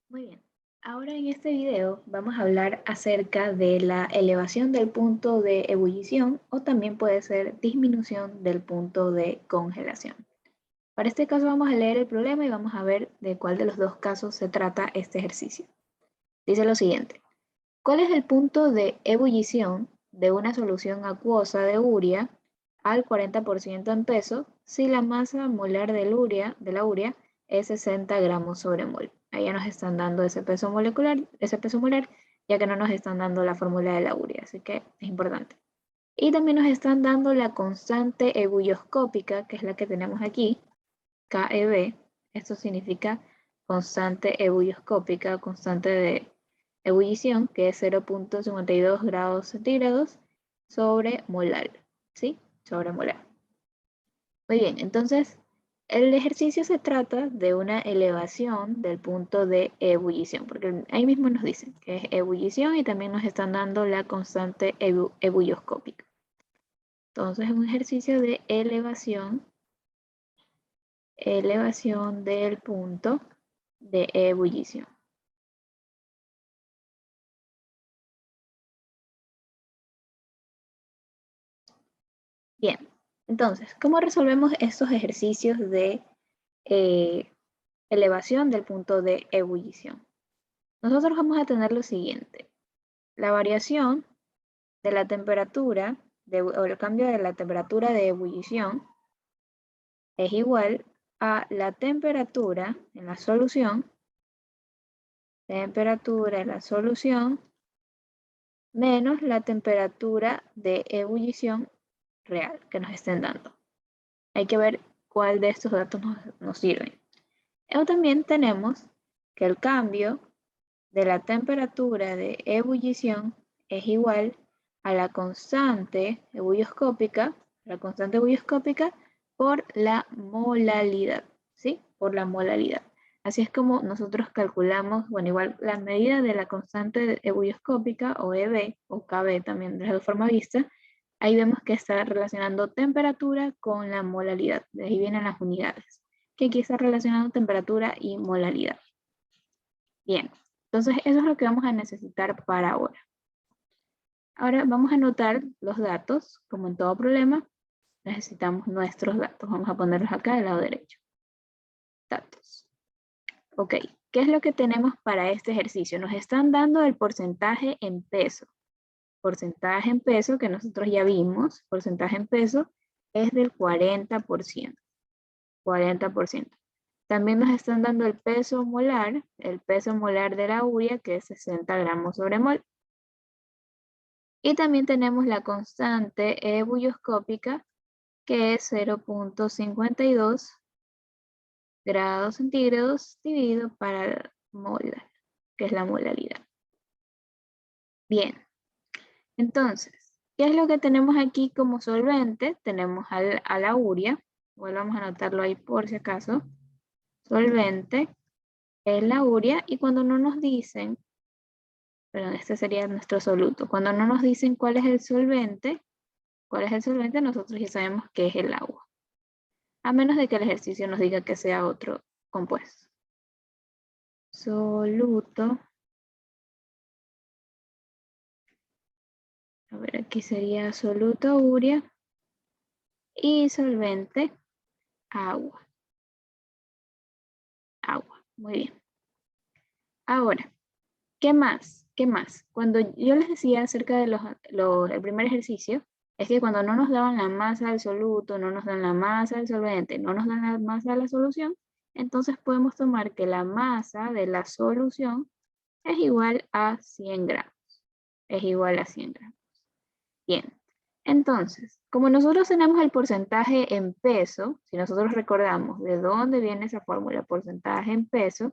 Muy bien. Ahora en este video vamos a hablar acerca de la elevación del punto de ebullición o también puede ser disminución del punto de congelación. Para este caso vamos a leer el problema y vamos a ver de cuál de los dos casos se trata este ejercicio. Dice lo siguiente. ¿Cuál es el punto de ebullición de una solución acuosa de urea al 40% en peso si la masa molar de la urea es 60 gramos sobre mol? Ahí ya nos están dando ese peso molecular, ese peso molar, ya que no nos están dando la fórmula de la urea, así que es importante. Y también nos están dando la constante ebulloscópica, que es la que tenemos aquí, KEB. Esto significa constante ebulloscópica, constante de ebullición, que es 0.52 grados centígrados sobre molar, ¿sí? Sobre molar. Muy bien, entonces el ejercicio se trata de una elevación del punto de ebullición, porque ahí mismo nos dicen que es ebullición y también nos están dando la constante ebulloscópica. Entonces es un ejercicio de elevación del punto de ebullición. Bien, entonces, ¿cómo resolvemos estos ejercicios de eh, elevación del punto de ebullición? Nosotros vamos a tener lo siguiente. La variación de la temperatura o el cambio de la temperatura de ebullición es igual a la temperatura en la solución menos la temperatura de ebullición real que nos estén dando. Hay que ver cuál de estos datos nos sirven. O también tenemos que el cambio de la temperatura de ebullición es igual a la constante ebulloscópica por la molalidad, ¿sí? Por la molalidad. Así es como nosotros calculamos, bueno, igual la medida de la constante ebulloscópica o EB o KB también de la forma vista, ahí vemos que está relacionando temperatura con la molalidad. De ahí vienen las unidades, que aquí está relacionando temperatura y molalidad. Bien, entonces eso es lo que vamos a necesitar para ahora. Ahora vamos a anotar los datos, como en todo problema, necesitamos nuestros datos. Vamos a ponerlos acá del lado derecho. Datos. Ok, ¿qué es lo que tenemos para este ejercicio? Nos están dando el porcentaje en peso. Porcentaje en peso que nosotros ya vimos, porcentaje en peso es del 40%. 40%. También nos están dando el peso molar de la urea, que es 60 gramos sobre mol. Y también tenemos la constante ebulloscópica, que es 0.52 grados centígrados dividido para molar, que es la molaridad. Bien, entonces, ¿qué es lo que tenemos aquí como solvente? Tenemos a la urea, igual vamos a anotarlo ahí por si acaso. Solvente es la urea y cuando no nos dicen, perdón, este sería nuestro soluto, cuando no nos dicen cuál es el solvente, nosotros ya sabemos que es el agua. A menos de que el ejercicio nos diga que sea otro compuesto. Soluto. A ver, aquí sería soluto urea y solvente agua. Agua, muy bien. Ahora, ¿qué más? ¿Qué más? Cuando yo les decía acerca de el primer ejercicio, es que cuando no nos daban la masa del soluto, no nos dan la masa del solvente, no nos dan la masa de la solución, entonces podemos tomar que la masa de la solución es igual a 100 gramos. Es igual a 100 gramos. Bien, entonces, como nosotros tenemos el porcentaje en peso, si nosotros recordamos de dónde viene esa fórmula, porcentaje en peso,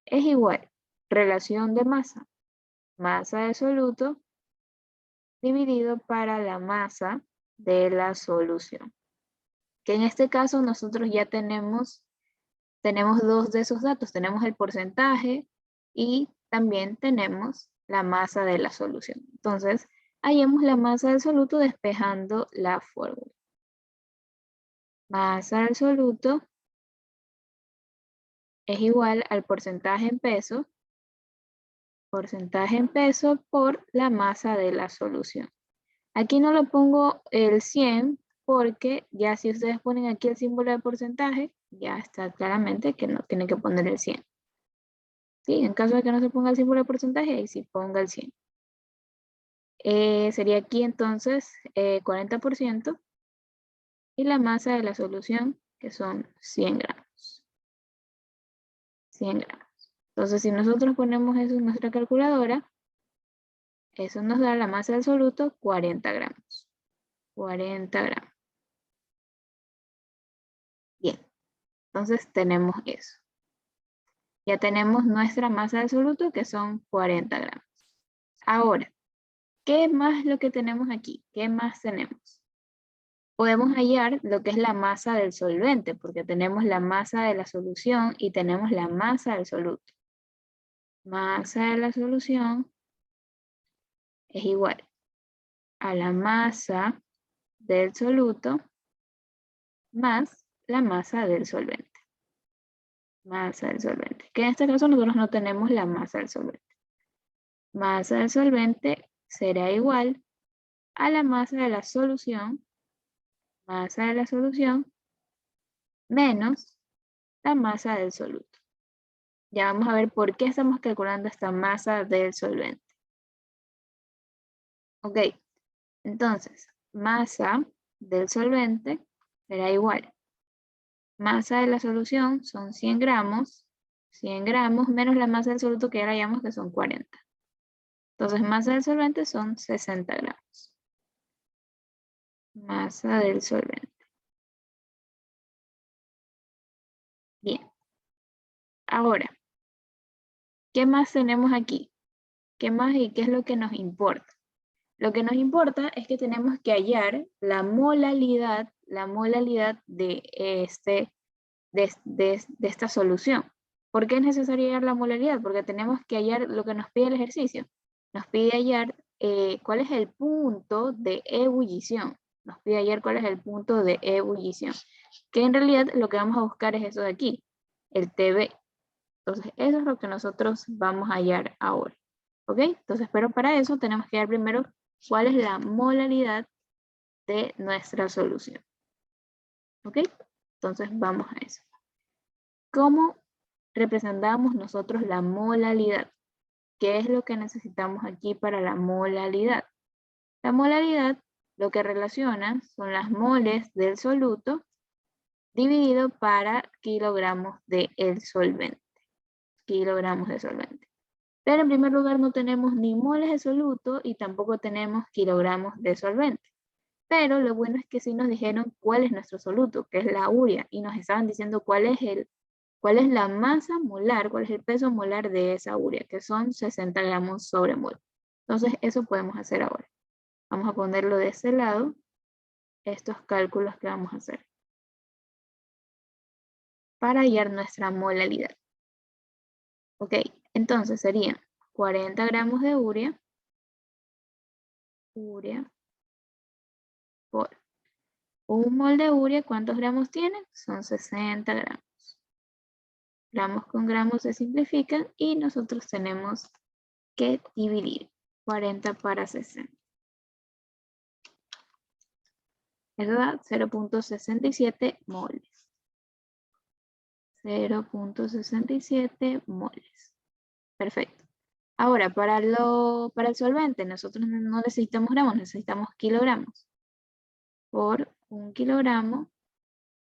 es igual relación de masa, masa de soluto, dividido para la masa de la solución. Que en este caso nosotros ya tenemos dos de esos datos, tenemos el porcentaje y también tenemos la masa de la solución. Entonces, hallemos la masa del soluto despejando la fórmula. Masa del soluto es igual al porcentaje en peso porcentaje en peso por la masa de la solución. Aquí no lo pongo el 100 porque ya si ustedes ponen aquí el símbolo de porcentaje, ya está claramente que no tienen que poner el 100. ¿Sí? En caso de que no se ponga el símbolo de porcentaje, ahí sí ponga el 100. Sería aquí entonces 40% y la masa de la solución, que son 100 gramos. 100 gramos. Entonces, si nosotros ponemos eso en nuestra calculadora, eso nos da la masa del soluto 40 gramos. 40 gramos. Bien, entonces tenemos eso. Ya tenemos nuestra masa del soluto, que son 40 gramos. Ahora, ¿qué más lo que tenemos aquí? ¿Qué más tenemos? Podemos hallar lo que es la masa del solvente, porque tenemos la masa de la solución y tenemos la masa del soluto. Masa de la solución es igual a la masa del soluto más la masa del solvente. Masa del solvente. Que en este caso nosotros no tenemos la masa del solvente. Masa del solvente será igual a la masa de la solución menos la masa del soluto. Ya vamos a ver por qué estamos calculando esta masa del solvente. Ok, entonces, masa del solvente será igual. Masa de la solución son 100 gramos menos la masa del soluto que ya la hallamos que son 40. Entonces, masa del solvente son 60 gramos. Masa del solvente. Bien. Ahora, ¿qué más tenemos aquí? ¿Qué más y qué es lo que nos importa? Lo que nos importa es que tenemos que hallar la molalidad de esta solución. ¿Por qué es necesario hallar la molalidad? Porque tenemos que hallar lo que nos pide el ejercicio. Nos pide hallar cuál es el punto de ebullición. Nos pide hallar cuál es el punto de ebullición. Que en realidad lo que vamos a buscar es eso de aquí, el TB. Entonces, eso es lo que nosotros vamos a hallar ahora. ¿Ok? Entonces, pero para eso tenemos que hallar primero cuál es la molaridad de nuestra solución. ¿Ok? Entonces, vamos a eso. ¿Cómo representamos nosotros la molalidad? ¿Qué es lo que necesitamos aquí para la molalidad? La molalidad lo que relaciona son las moles del soluto dividido para kilogramos del solvente. Kilogramos de solvente. Pero en primer lugar no tenemos ni moles de soluto y tampoco tenemos kilogramos de solvente. Pero lo bueno es que sí nos dijeron cuál es nuestro soluto, que es la urea, y nos estaban diciendo cuál es la masa molar, cuál es el peso molar de esa urea, que son 60 gramos sobre mol. Entonces eso podemos hacer ahora. Vamos a ponerlo de este lado, estos cálculos que vamos a hacer, para hallar nuestra molalidad. Ok, entonces serían 40 gramos de urea por un mol de urea. ¿Cuántos gramos tiene? Son 60 gramos. Gramos con gramos se simplifican y nosotros tenemos que dividir 40 para 60. Eso da 0.67 moles. 0.67 moles. Perfecto. Ahora, para el solvente, nosotros no necesitamos gramos, necesitamos kilogramos. Por un kilogramo,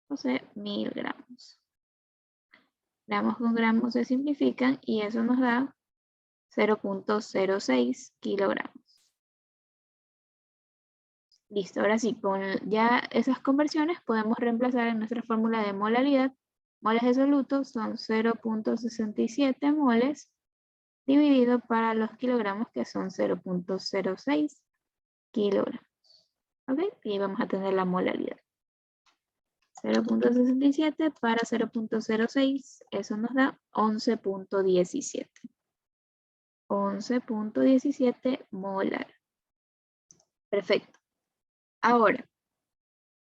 o sea, 1000 gramos. Gramos con gramos se simplifican y eso nos da 0.06 kilogramos. Listo, ahora sí, con ya esas conversiones podemos reemplazar en nuestra fórmula de molaridad. Moles de soluto son 0.67 moles dividido para los kilogramos que son 0.06 kilogramos. ¿Ok? Y vamos a tener la molaridad. 0.67 para 0.06, eso nos da 11.17. 11.17 molar. Perfecto. Ahora,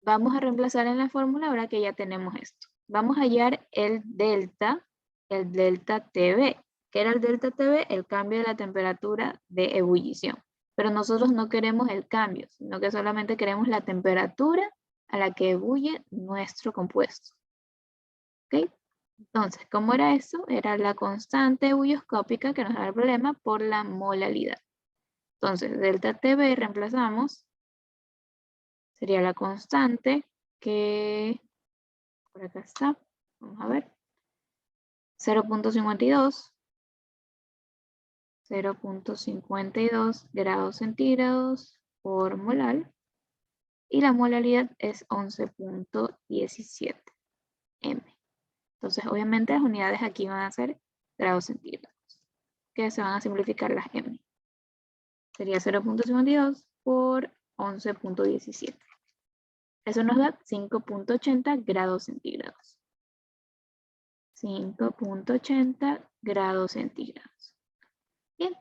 vamos a reemplazar en la fórmula ahora que ya tenemos esto. Vamos a hallar el delta TB, que era el delta TV, el cambio de la temperatura de ebullición. Pero nosotros no queremos el cambio, sino que solamente queremos la temperatura a la que ebulle nuestro compuesto. ¿Ok? Entonces, ¿cómo era eso? Era la constante ebullioscópica que nos da el problema por la molalidad. Entonces, delta TV reemplazamos, sería la constante que, por acá está, vamos a ver, 0.52 grados centígrados por molar, y la molalidad es 11.17 m. Entonces, obviamente las unidades aquí van a ser grados centígrados, que se van a simplificar las m. Sería 0.52 por 11.17. Eso nos da 5.80 grados centígrados. 5.80 grados centígrados. Bien,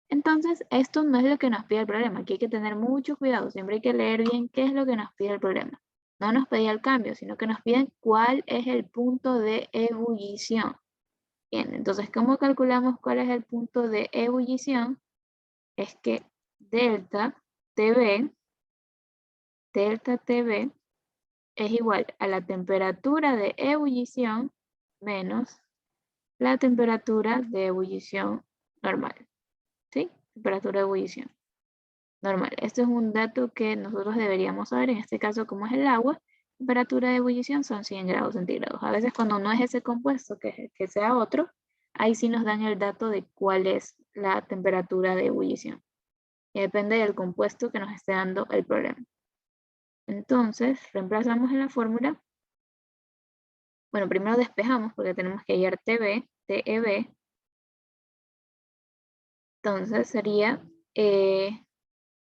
entonces esto no es lo que nos pide el problema. Aquí hay que tener mucho cuidado. Siempre hay que leer bien qué es lo que nos pide el problema. No nos pedía el cambio, sino que nos piden cuál es el punto de ebullición. Bien, entonces, ¿cómo calculamos cuál es el punto de ebullición? Es que delta TV es igual a la temperatura de ebullición menos la temperatura de ebullición normal. ¿Sí? Temperatura de ebullición normal. Este es un dato que nosotros deberíamos saber. En este caso, como es el agua, temperatura de ebullición son 100 grados centígrados. A veces cuando no es ese compuesto, que sea otro, ahí sí nos dan el dato de cuál es la temperatura de ebullición. Y depende del compuesto que nos esté dando el problema. Entonces, reemplazamos en la fórmula. Bueno, primero despejamos porque tenemos que hallar TB, TEB. Entonces sería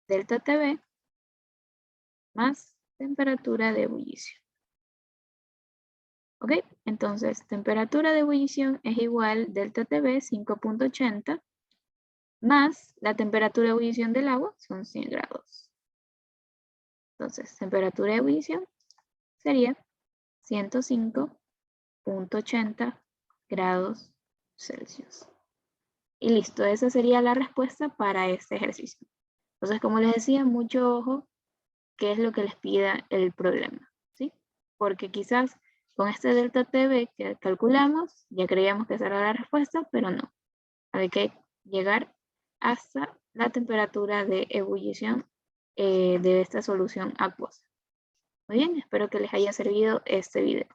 delta TB más temperatura de ebullición. ¿Ok? Entonces, temperatura de ebullición es igual delta TB 5.80 más la temperatura de ebullición del agua son 100 grados. Entonces, temperatura de ebullición sería 105.80 grados Celsius. Y listo, esa sería la respuesta para este ejercicio. Entonces, como les decía, mucho ojo qué es lo que les pida el problema, ¿sí? Porque quizás con este delta TV que calculamos, ya creíamos que esa era la respuesta, pero no. Hay que llegar hasta la temperatura de ebullición de esta solución acuosa. Muy bien, espero que les haya servido este video.